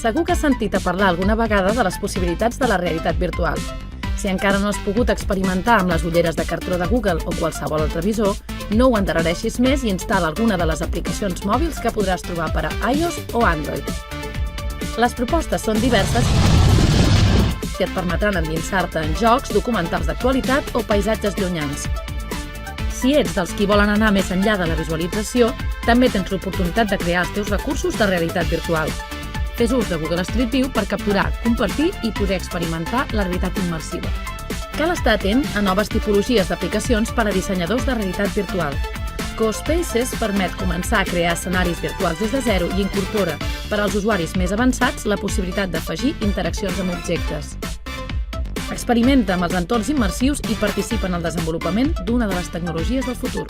Segur que has sentit a parlar alguna vegada de les possibilitats de la realitat virtual. Si encara no has pogut experimentar amb les ulleres de cartró de Google o qualsevol altre visor, no ho endarrereixis més i instal·la alguna de les aplicacions mòbils que podràs trobar per a iOS o Android. Les propostes són diverses i et permetran endinsar-te en jocs, documentals d'actualitat o paisatges llunyans. Si ets dels qui volen anar més enllà de la visualització, també tens l'oportunitat de crear els teus recursos de realitat virtual. Fes ús de Google Street View per capturar, compartir i poder experimentar la realitat immersiva. Cal estar atent a noves tipologies d'aplicacions per a dissenyadors de realitat virtual. GoSpaces permet començar a crear escenaris virtuals des de zero i incorpora, per als usuaris més avançats, la possibilitat d'afegir interaccions amb objectes. Experimenta amb els entorns immersius i participa en el desenvolupament d'una de les tecnologies del futur.